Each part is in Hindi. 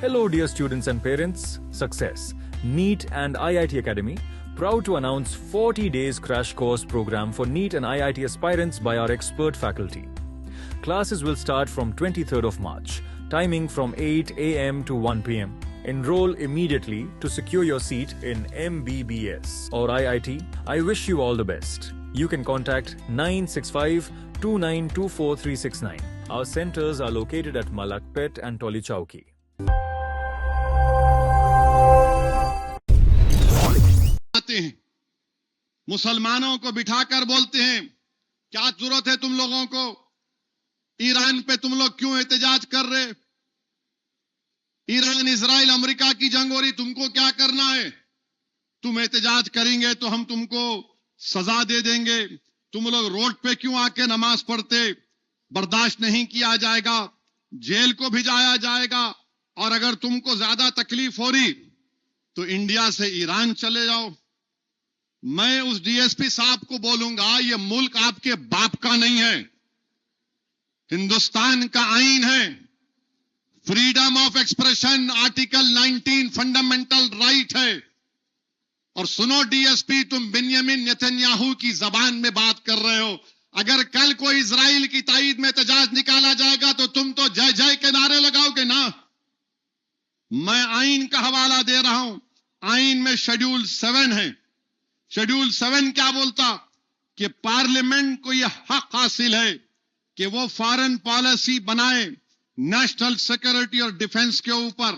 Hello, dear students and parents. Success. NEET and IIT Academy proud to announce 40 days crash course program for NEET and IIT aspirants by our expert faculty. Classes will start from 23rd of March, timing from 8 a.m. to 1 p.m. Enroll immediately to secure your seat in MBBS or IIT. I wish you all the best. You can contact 965-2924-369. Our centers are located at Malakpet and Toli Chowki. मुसलमानों को बिठाकर बोलते हैं क्या जरूरत है तुम लोगों को, ईरान पे तुम लोग क्यों एहतजाज कर रहे, ईरान इजराइल अमेरिका की जंग हो रही, तुमको क्या करना है, तुम एहतजाज करेंगे तो हम तुमको सजा दे देंगे, तुम लोग रोड पे क्यों आके नमाज पढ़ते, बर्दाश्त नहीं किया जाएगा, जेल को भिजाया जाएगा, और अगर तुमको ज्यादा तकलीफ हो रही तो इंडिया से ईरान चले जाओ। मैं उस डीएसपी साहब को बोलूंगा ये मुल्क आपके बाप का नहीं है, हिंदुस्तान का आईन है, freedom of expression article 19 fundamental right है। और सुनो डीएसपी, तुम बिन्यामिन नेतन्याहू की जबान में बात कर रहे हो, अगर कल कोई इजराइल की ताईद में एहतजाज निकाला जाएगा तो तुम तो जय जय के नारे लगाओगे ना। मैं आईन का हवाला दे रहा हूं, आईन में शेड्यूल 7 है। शेड्यूल 7 क्या बोलता कि पार्लियामेंट को यह हक हासिल है कि वो फॉरेन पॉलिसी बनाए नेशनल सिक्योरिटी और डिफेंस के ऊपर।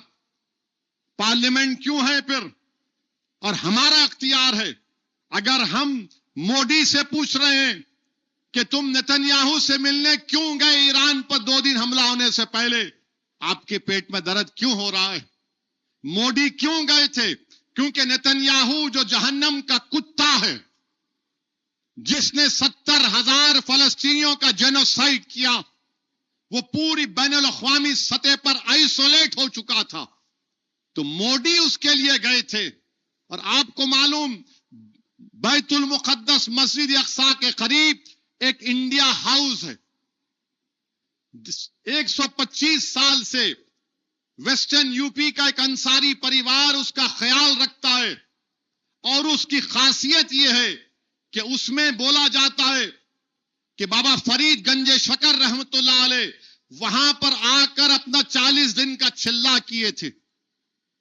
पार्लियामेंट क्यों है फिर, और हमारा अख्तियार है। अगर हम मोदी से पूछ रहे हैं कि तुम नेतन्याहू से मिलने क्यों गए ईरान पर 2 दिन हमला होने से पहले, आपके पेट में दर्द क्यों हो रहा है, मोदी क्यों गए थे, क्योंकि नेतन्याहू जो जहन्नम का कुत्ता है, जिसने 70,000 फलस्तीनियों का जेनोसाइड किया, वो पूरी बैनुल-अक़वामी सतह पर आइसोलेट हो चुका था, तो मोदी उसके लिए गए थे। और आपको मालूम बैतुल मुक़द्दस मस्जिद अक़सा के करीब एक इंडिया हाउस है, 125 साल से वेस्टर्न यूपी का एक अंसारी परिवार उसका ख्याल रखता है, और उसकी खासियत यह है कि उसमें बोला जाता है कि बाबा फरीद गंजे शकर रहमतुल्लाह अलैह वहां पर आकर अपना 40 दिन का चिल्ला किए थे।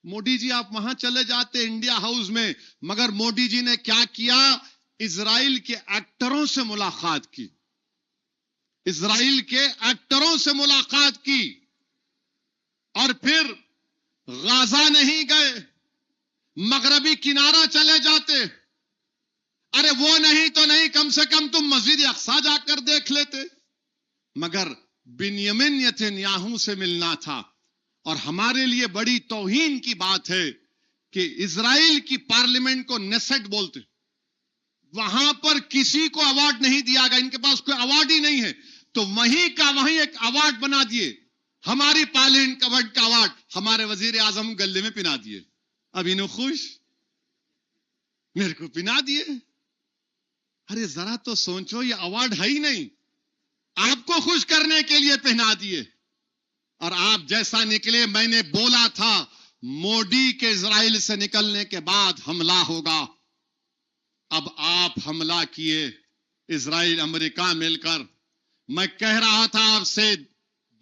मोदी जी आप वहां चले जाते इंडिया हाउस में, मगर मोदी जी ने क्या किया, इजराइल के एक्टरों से मुलाकात की, इजराइल के एक्टरों से मुलाकात की, और फिर गाजा नहीं गए, मगरबी किनारा चले जाते। अरे वो नहीं तो नहीं, कम से कम तुम मस्जिद अक़सा जाकर देख लेते। मगर बिन्यामिन नेतन्याहू से मिलना था। और हमारे लिए बड़ी तौहीन की बात है कि इजराइल की पार्लियामेंट को नेसेट बोलते, वहां पर किसी को अवार्ड नहीं दिया गया, इनके पास कोई अवार्ड ही नहीं है, तो वहीं का वहीं एक अवार्ड बना दिए, हमारी पार्लियामेंट का अवार्ड हमारे वजीर आजम गले में पिना दिए। अब इन्हों खुश, मेरे को पिना दिए। अरे जरा तो सोचो, ये अवार्ड है ही नहीं, आपको खुश करने के लिए पहना दिए। और आप जैसा निकले, मैंने बोला था मोदी के इजराइल से निकलने के बाद हमला होगा। अब आप हमला किए, इजराइल अमेरिका मिलकर। मैं कह रहा था आपसे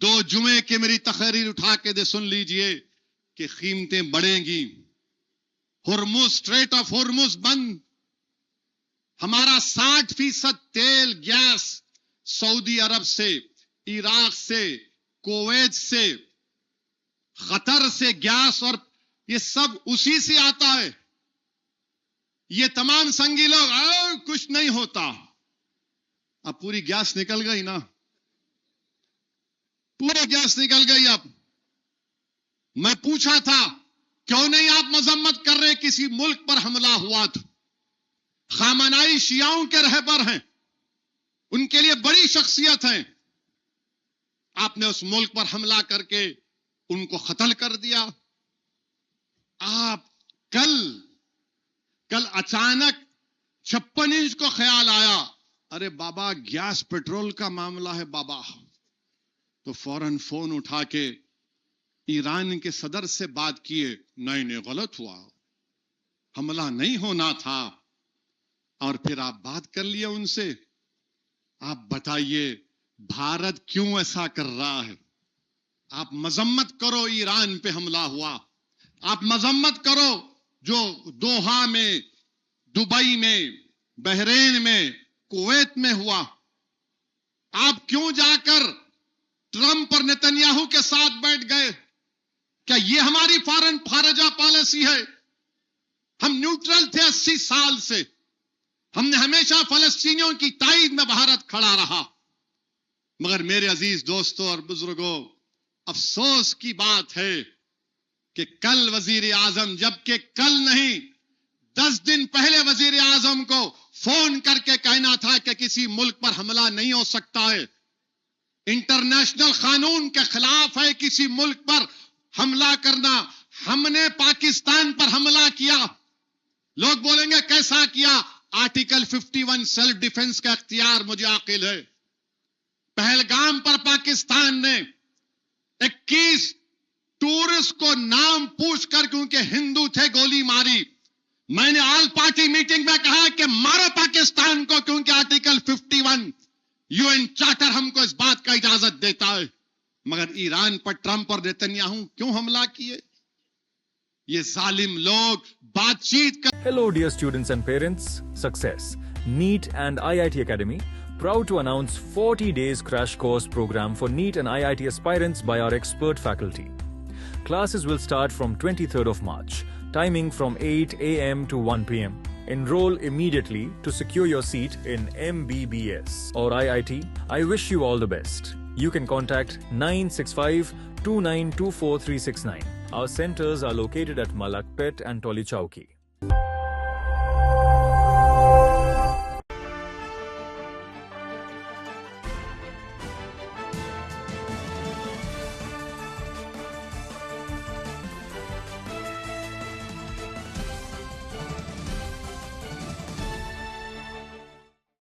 2 जुमे की मेरी तकरीर उठा के दे सुन लीजिए कि कीमतें बढ़ेंगी, हुर्मुज स्ट्रेट ऑफ हुर्मुज बंद, हमारा 60% तेल गैस सऊदी अरब से, इराक से, कुवैत से, कतर से गैस, और ये सब उसी से आता है। ये तमाम संगी लोग कुछ नहीं होता, अब पूरी गैस निकल गई ना, पूरी गैस निकल गई। अब मैं पूछा था क्यों नहीं आप मजम्मत कर रहे, किसी मुल्क पर हमला हुआ तो खामनाई शियाओं के रहबर हैं, उनके लिए बड़ी शख्सियत है, आपने उस मुल्क पर हमला करके उनको कत्ल कर दिया। आप कल अचानक 56 इंच को ख्याल आया, अरे बाबा गैस पेट्रोल का मामला है बाबा, तो फौरन फोन उठा के ईरान के सदर से बात किए, नहीं गलत हुआ, हमला नहीं होना था, और फिर आप बात कर लिए उनसे। आप बताइए भारत क्यों ऐसा कर रहा है? आप मजम्मत करो ईरान पे हमला हुआ, आप मजम्मत करो जो दोहा में, दुबई में, बहरेन में, कुवैत में हुआ। आप क्यों जाकर ट्रंप और नेतन्याहू के साथ बैठ गए? क्या ये हमारी फॉरेन फारजा पॉलिसी है? हम न्यूट्रल थे 80 साल से, हमने हमेशा फलस्तीनियों की ताईद में भारत खड़ा रहा। मगर मेरे अजीज दोस्तों और बुजुर्गों, अफसोस की बात है कि कल वजीर आजम, जबकि कल नहीं 10 दिन पहले वजीर आजम को फोन करके कहना था कि किसी मुल्क पर हमला नहीं हो सकता है, इंटरनेशनल कानून के खिलाफ है किसी मुल्क पर हमला करना। हमने पाकिस्तान पर हमला किया। लोग बोलेंगे कैसा किया? आर्टिकल 51 सेल्फ डिफेंस का इख्तियार मुझे आकिल है। पहलगाम पर पाकिस्तान ने 21 टूरिस्ट को नाम पूछकर, क्योंकि हिंदू थे, गोली मारी। मैंने ऑल पार्टी मीटिंग में कहा कि मारो पाकिस्तान को, क्योंकि आर्टिकल 51 यूएन चार्टर हमको इस बात का इजाजत देता है। मगर ईरान पर ट्रंप और नेतन्याहू क्यों हमला किए? ये जालिम लोग बातचीत कर। Hello dear students and parents, Success, NEET and IIT Academy proud to announce 40 days crash course program for NEET and IIT aspirants by our expert faculty. Classes will start from 23rd of March, timing from 8 a.m. to 1 p.m. Enroll immediately to secure your seat in MBBS or IIT. I wish you all the best. You can contact 965-2924-369. Our centers are located at Malakpet and Toli Chowki.